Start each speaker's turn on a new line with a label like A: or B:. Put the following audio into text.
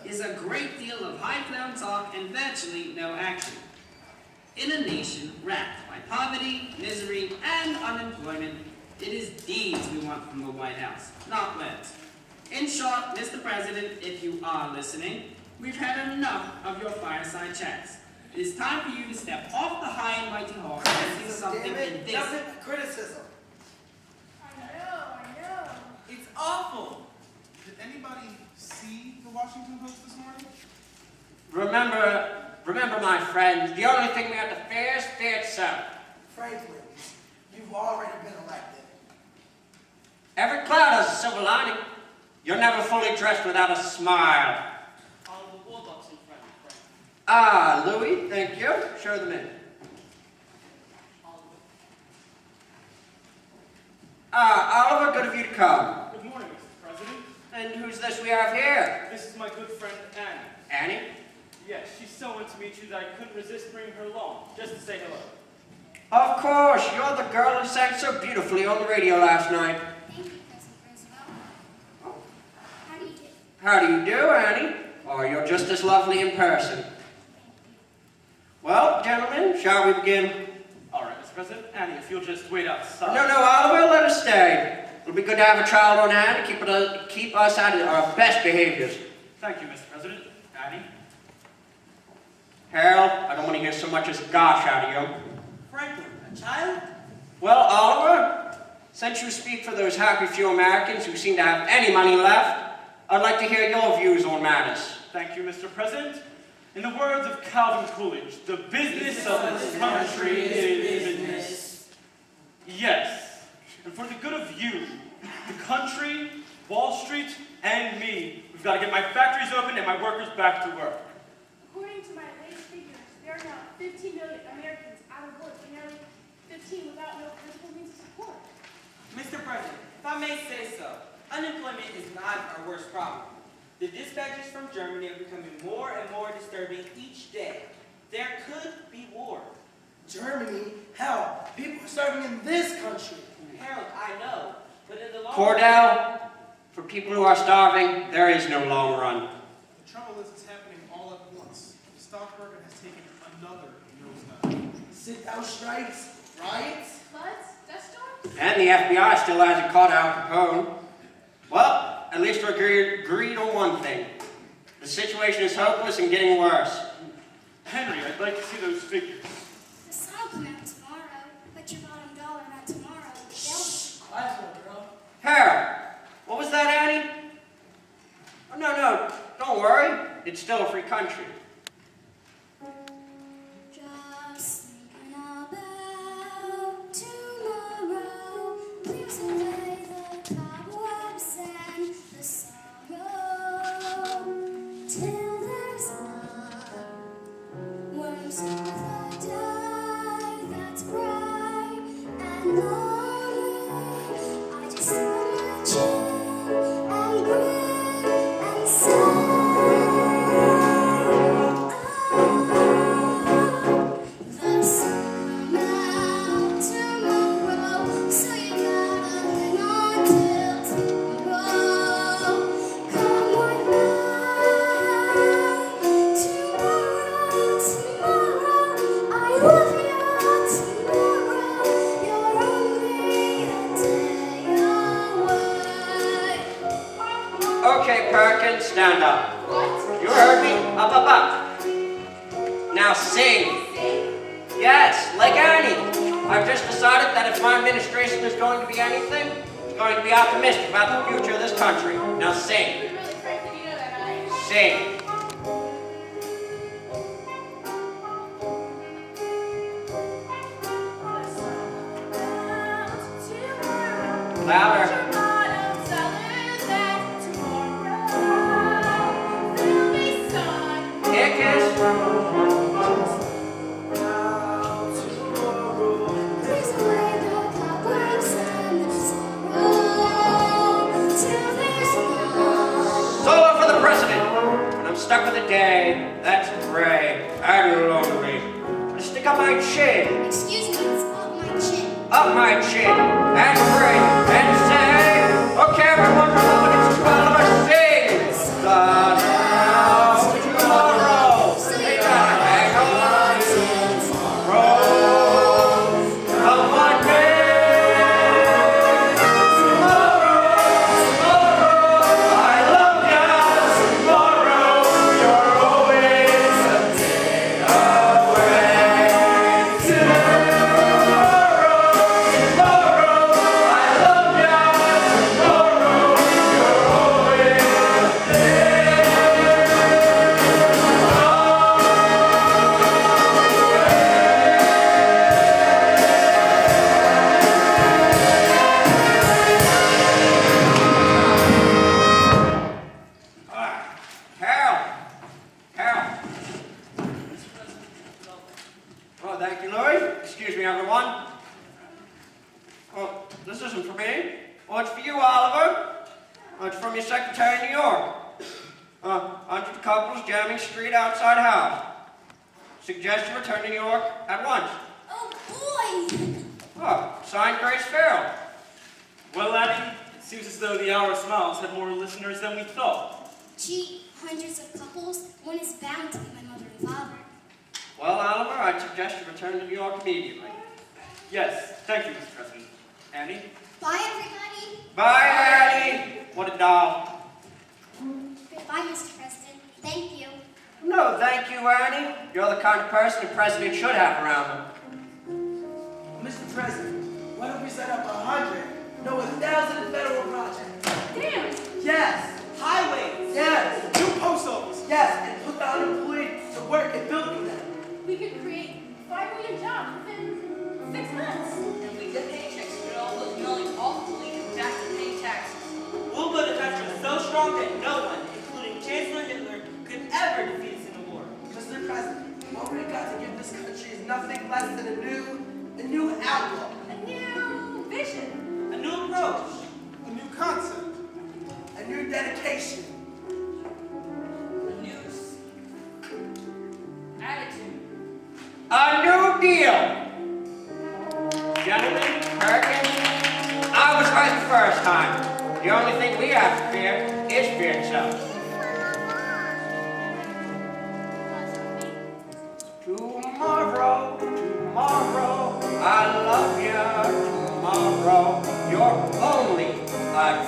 A: is a great deal of high-flown talk and virtually no action. In a nation racked by poverty, misery, and unemployment, it is deeds we want from the White House, not words. In short, Mr. President, if you are listening, we've had enough of your fireside chats. It is time for you to step off the high and mighty horse and do something in this.
B: Doesn't criticism.
C: I know.
B: It's awful.
D: Did anybody see the Washington Post this morning?
E: Remember, my friends, the only thing we have to fear is fear itself.
B: Frankly, you've already been elected.
E: Every cloud has a silver lining. You're never fully dressed without a smile.
F: All the warbucks in front, Frank.
E: Ah, Louis, thank you. Show them in. Oliver, good of you to come.
F: Good morning, Mr. President.
E: And who's this we have here?
F: This is my good friend Annie.
E: Annie?
F: Yes, she's so into to meet you that I couldn't resist bringing her along, just to say hello.
E: Of course, you're the girl who sang so beautifully on the radio last night.
C: Thank you, President Roosevelt.
E: Oh.
C: How do you do?
E: How do you do, Annie? Oh, you're just as lovely in person. Well, gentlemen, shall we begin?
F: All right, Mr. President. Annie, if you'll just wait outside.
E: No, Oliver, let us stay. It'll be good to have a child on hand to keep us at our best behaviors.
F: Thank you, Mr. President. Annie?
E: Harold, I don't want to hear so much as gosh out of you.
B: Franklin, a child?
E: Well, Oliver, since you speak for those happy few Americans who seem to have any money left, I'd like to hear your views on matters.
F: Thank you, Mr. President. In the words of Calvin Coolidge, the business of this country is business. Yes, and for the good of you, the country, Wall Street, and me, we've got to get my factories open and my workers back to work.
C: According to my latest figures, there are now 15 million Americans out of work and nearly 15 without no physical means of support.
G: Mr. President, if I may say so, unemployment is not our worst problem. The dispatches from Germany are becoming more and more disturbing each day. There could be war.
B: Germany? Hell, people are starving in this country.
G: Harold, I know, but in the long
E: Cordell, for people who are starving, there is no long run.
D: The trouble is it's happening all at once. The stock market has taken another nosedive.
B: Sit-down strikes, riots.
C: Floods, dust storms?
E: And the FBI still hasn't caught Al Capone. Well, at least we're agreed on one thing. The situation is hopeless and getting worse.
F: Henry, I'd like to see those figures.
C: The sun will come out tomorrow. Bet your bottom dollar that tomorrow will be Shh.
B: Quiet, little girl.
E: Harold, what was that, Annie? Oh, no, don't worry. It's still a free country.
C: Just thinking about tomorrow. Clears away the cobwebs and the sorrow. Till there's none. Worms of the day that's bright and lonely. I just imagine and grin and say.
E: Okay, Perkins, stand up.
C: What?
E: You heard me. Up. Now sing. Yes, like Annie. I've just decided that if my administration is going to be anything, it's going to be optimistic about the future of this country. Now sing.
C: You're really frank that you know that, right?
E: Sing. Louder. Here, kiss. Solo for the president. And I'm stuck with a day that's gray and lonely. I stick up my chin.
C: Excuse me, it's up my chin.
E: Up my chin and grin and say, okay, everyone, remember it's 12 of us sing. The couples jamming street outside house. Suggest you return to New York at once.
H: Oh boy!
E: Oh, signed Grace Farrell.
F: Well, Addie, it seems as though the Hour of Smiles had more listeners than we thought.
H: Gee, hundreds of couples. One is bound to be my mother and father.
E: Well, Oliver, I'd suggest you return to New York immediately.
F: Yes, thank you, Mr. President. Annie?
H: Bye, everybody.
E: Bye, Addie. What a doll.
H: Goodbye, Mr. President. Thank you.
E: No, thank you, Annie. You're the kind of person a president should have around him.
B: Mr. President, why don't we set up 100, no 1,000 federal projects?
C: Damn!
B: Yes,
G: Highways.
B: yes,
D: New post office.
B: yes, and put the unemployed to work at building them.
C: We could create 5 million jobs within 6 months.
I: And we get paychecks to get all those millions off the league and back to paying taxes.
G: We'll build a country so strong that no one, including Chancellor Hitler, could ever defeat us in a war.
B: Mr. President, what we've got to give this country is nothing less than a new outlook.
C: A new vision.
G: A new approach.
D: A new concept.
B: A new dedication.
I: The news. Attitude.
E: A new deal. Gentlemen, Perkins, I was right the first time. The only thing we have to fear is fear itself. Tomorrow, tomorrow, I love you. Tomorrow, you're only a